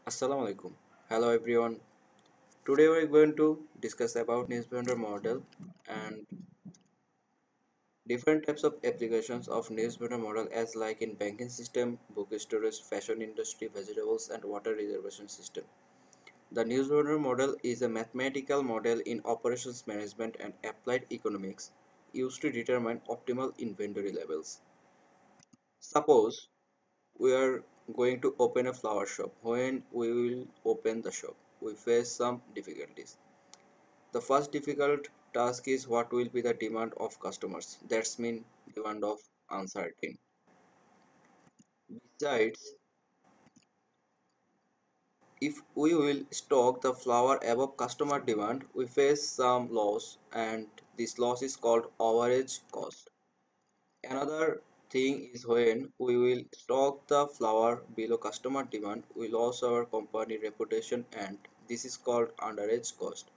Assalamu alaikum. Hello everyone. Today we're going to discuss about newspaper model and different types of applications of newspaper model as like in banking system, book storage, fashion industry, vegetables and water reservation system. The newspaper model is a mathematical model in operations management and applied economics used to determine optimal inventory levels. Suppose we are going to open a flower shop. When we will open the shop, we face some difficulties. The first difficult task is what will be the demand of customers. That's mean demand of uncertain. Besides, if we will stock the flower above customer demand, we face some loss and this loss is called average cost. Another thing is when we will stock the flower below customer demand, we lose our company reputation and this is called underage cost.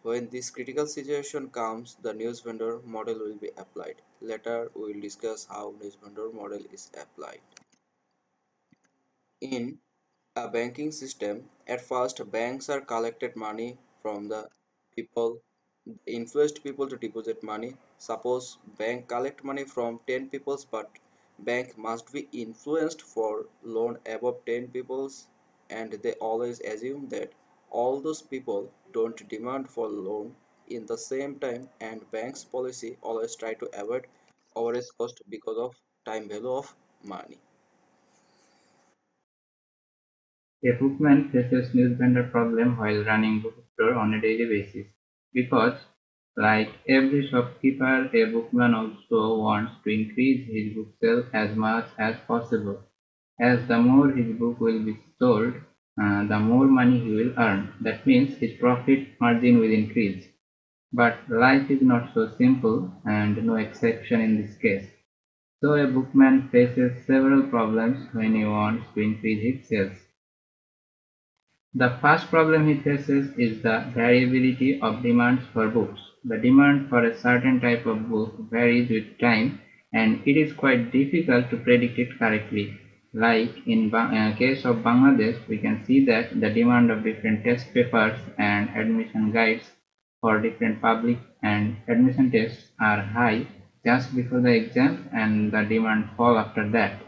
When this critical situation comes, the news vendor model will be applied. Later, we will discuss how news vendor model is applied. In a banking system, at first banks are collected money from the people, influenced people to deposit money. Suppose bank collect money from 10 peoples, but bank must be influenced for loan above 10 peoples, and they always assume that all those people don't demand for loan in the same time, and bank's policy always try to avoid average cost because of time value of money. A bookman faces newsvendor problem while running bookstore on a daily basis because, like every shopkeeper, a bookman also wants to increase his book sales as much as possible. As the more his book will be sold, the more money he will earn. That means his profit margin will increase. But life is not so simple, and no exception in this case. So a bookman faces several problems when he wants to increase his sales. The first problem he faces is the variability of demands for books. The demand for a certain type of book varies with time and it is quite difficult to predict it correctly. Like in case of Bangladesh, we can see that the demand of different test papers and admission guides for different public and admission tests are high just before the exam and the demand fall after that.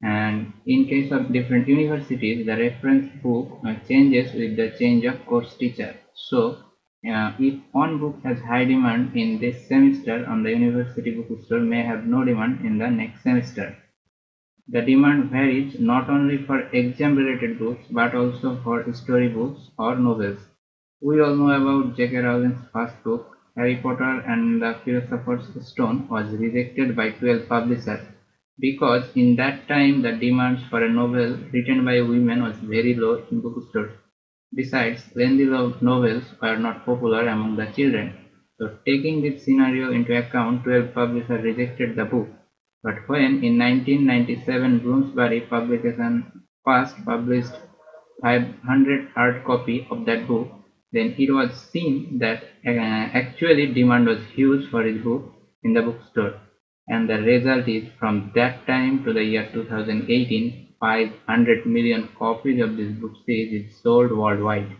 And in case of different universities, the reference book changes with the change of course teacher. So, if one book has high demand in this semester on the university bookstore may have no demand in the next semester. The demand varies not only for exam related books but also for story books or novels. We all know about J.K. Rowling's first book, Harry Potter and the Philosopher's Stone, was rejected by 12 publishers because in that time the demands for a novel written by women was very low in bookstores. Besides, lengthy novels were not popular among the children. So taking this scenario into account, 12 publishers rejected the book. But when in 1997 Bloomsbury Publication first published 500 hard copy of that book, then it was seen that actually demand was huge for his book in the bookstore. And the result is from that time to the year 2018, 500 million copies of this book series is sold worldwide.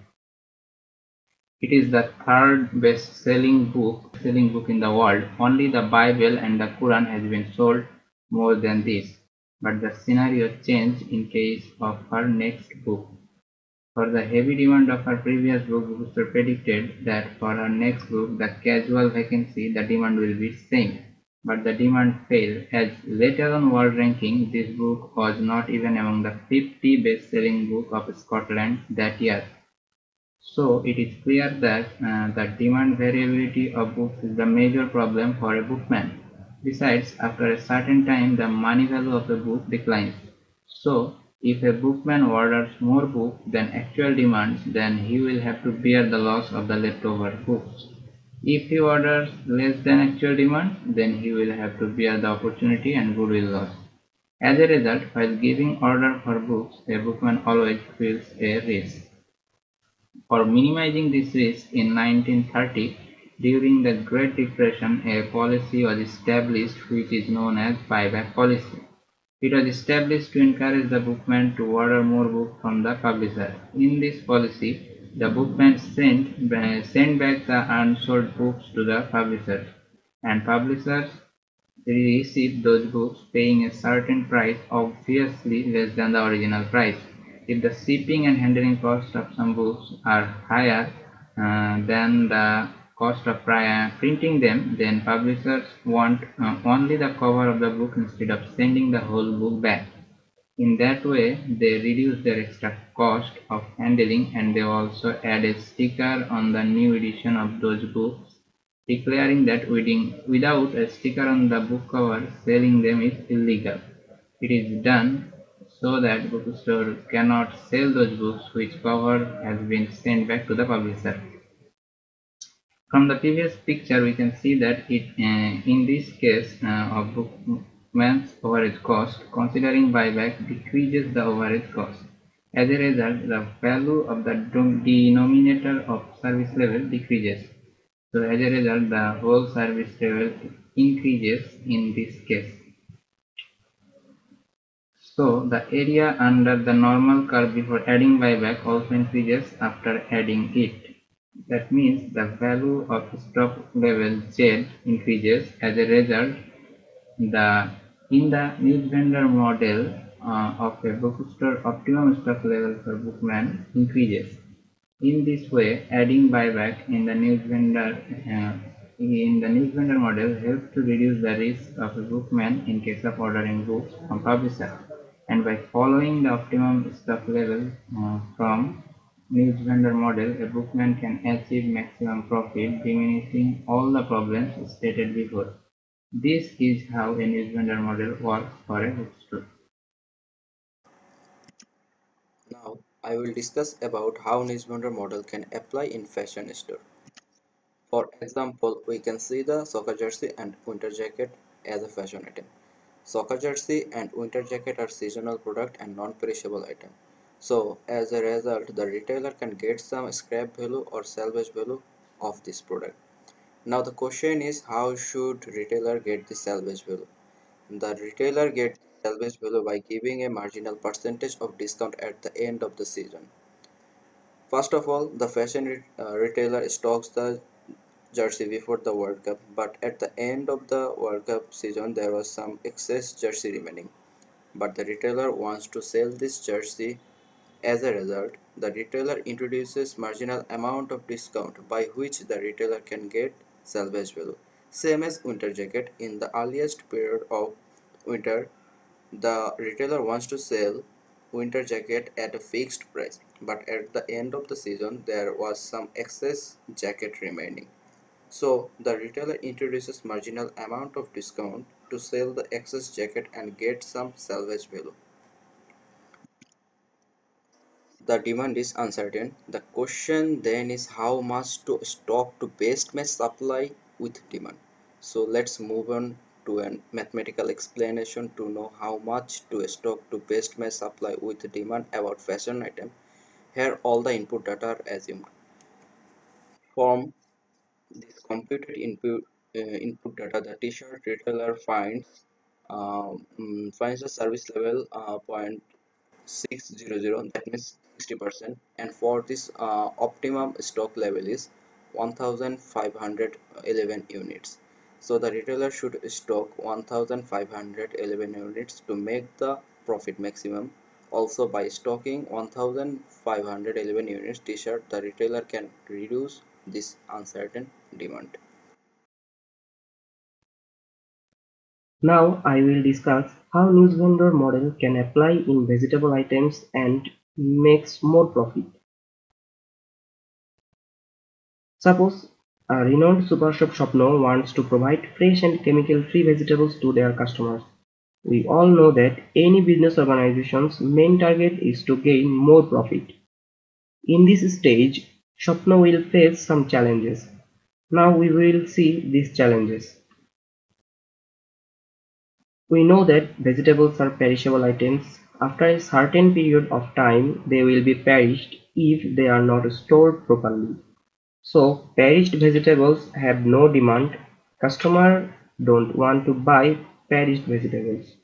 It is the third best-selling book in the world. Only the Bible and the Quran has been sold more than this. But the scenario changed in case of her next book. For the heavy demand of her previous book, Booster predicted that for her next book, The Casual Vacancy, the demand will be same. But the demand failed, as later on world ranking, this book was not even among the 50 best-selling book of Scotland that year. So it is clear that the demand variability of books is the major problem for a bookman. Besides, after a certain time, the money value of a book declines. So, if a bookman orders more books than actual demands, then he will have to bear the loss of the leftover books. If he orders less than actual demand, then he will have to bear the opportunity and goodwill loss. As a result, while giving order for books, a bookman always feels a risk. For minimizing this risk, in 1930, during the Great Depression, a policy was established which is known as buyback policy. It was established to encourage the bookman to order more books from the publisher. In this policy, the bookman sent back the unsold books to the publisher, and publishers received those books paying a certain price, obviously less than the original price. If the shipping and handling costs of some books are higher than the cost of printing them, then publishers want only the cover of the book instead of sending the whole book back. In that way, they reduce their extra cost of handling, and they also add a sticker on the new edition of those books declaring that without a sticker on the book cover, selling them is illegal. It is done so that bookstore cannot sell those books which cover has been sent back to the publisher. From the previous picture, we can see that in this case of bookman's overage cost, considering buyback decreases the overage cost. As a result, the value of the denominator of service level decreases. So as a result, the whole service level increases in this case. So the area under the normal curve before adding buyback also increases after adding it. That means the value of stock level Z increases. As a result, in the news vendor model of a bookstore, optimum stock level for bookman increases. In this way, adding buyback in the news vendor model helps to reduce the risk of a bookman in case of ordering books from publisher. And by following the optimum stock level from news vendor model, a bookman can achieve maximum profit, diminishing all the problems stated before. This is how a news vendor model works for a bookstore. Now, I will discuss about how Nisbonder model can apply in fashion store. For example, we can see the soccer jersey and winter jacket as a fashion item. Soccer jersey and winter jacket are seasonal product and non-perishable item. So, as a result, the retailer can get some scrap value or salvage value of this product. Now the question is, how should retailer get the salvage value? The retailer gets salvage value by giving a marginal percentage of discount at the end of the season. First of all, the retailer stocks the jersey before the World Cup, but at the end of the World Cup season there was some excess jersey remaining. But the retailer wants to sell this jersey. As a result, the retailer introduces marginal amount of discount by which the retailer can get salvage value. Same as winter jacket, in the earliest period of winter, the retailer wants to sell winter jacket at a fixed price, but at the end of the season there was some excess jacket remaining. So the retailer introduces marginal amount of discount to sell the excess jacket and get some salvage value. The demand is uncertain. The question then is how much to stock to best match supply with demand. So let's move on to a mathematical explanation to know how much to stock to best match supply with demand about fashion item. Here all the input data are assumed. From this computed input data, the t-shirt retailer finds the service level 0.600, that means 60%, and for this optimum stock level is 1511 units. So the retailer should stock 1511 units to make the profit maximum. Also, by stocking 1511 units t-shirt, the retailer can reduce this uncertain demand. Now I will discuss how news vendor model can apply in vegetable items and makes more profit. Suppose a renowned super shop Shopno wants to provide fresh and chemical-free vegetables to their customers. We all know that any business organization's main target is to gain more profit. In this stage, Shopno will face some challenges. Now we will see these challenges. We know that vegetables are perishable items. After a certain period of time, they will be perished if they are not stored properly. So, perished vegetables have no demand. Customers don't want to buy perished vegetables.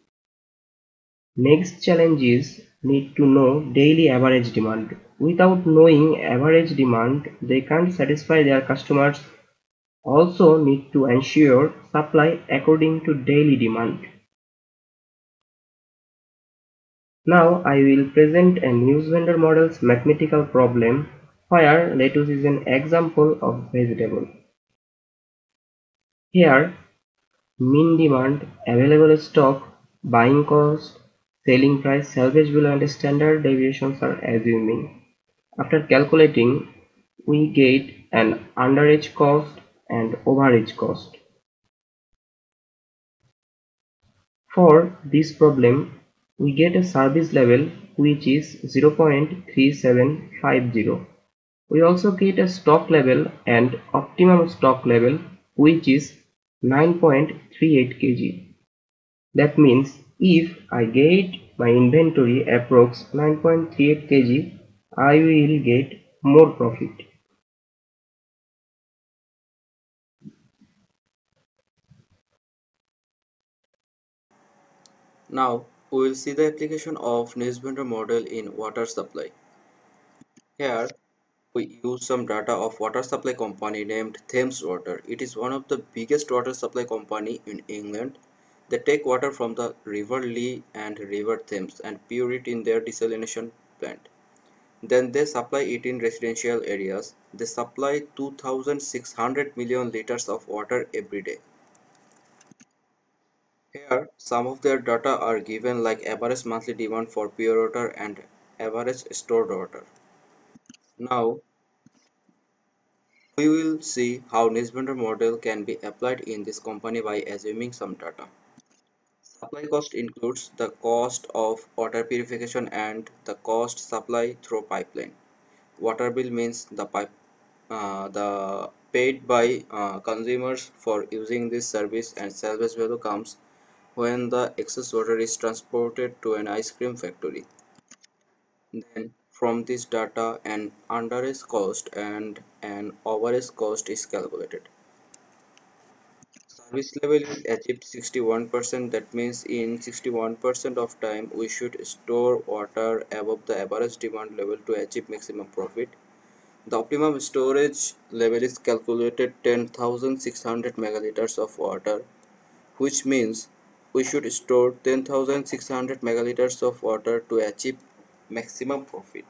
Next challenge is need to know daily average demand. Without knowing average demand, they can't satisfy their customers. Also need to ensure supply according to daily demand. Now I will present a news vendor model's mathematical problem where lettuce is an example of vegetable. Here, mean demand, available stock, buying cost, selling price, salvage value and standard deviations are assuming. After calculating, we get an underage cost and overage cost. For this problem, we get a service level which is 0.3750. We also get a stock level and optimum stock level which is 9.38 kg. That means if I get my inventory approx 9.38 kg, I will get more profit. Now, we will see the application of Nisbender model in water supply. Here, we use some data of water supply company named Thames Water. It is one of the biggest water supply company in England. They take water from the River Lee and River Thames and pure it in their desalination plant. Then they supply it in residential areas. They supply 2,600 million liters of water every day. Here, some of their data are given like average monthly demand for pure water and average stored water. Now, we will see how Nisbender model can be applied in this company by assuming some data. Supply cost includes the cost of water purification and the cost supply through pipeline. Water bill means the paid by consumers for using this service, and salvage value comes when the excess water is transported to an ice cream factory. Then from this data an underage cost and an overage cost is calculated. Service level is achieved 61%. That means in 61% of time we should store water above the average demand level to achieve maximum profit. The optimum storage level is calculated 10,600 megaliters of water, which means we should store 10,600 megaliters of water to achieve maximum profit.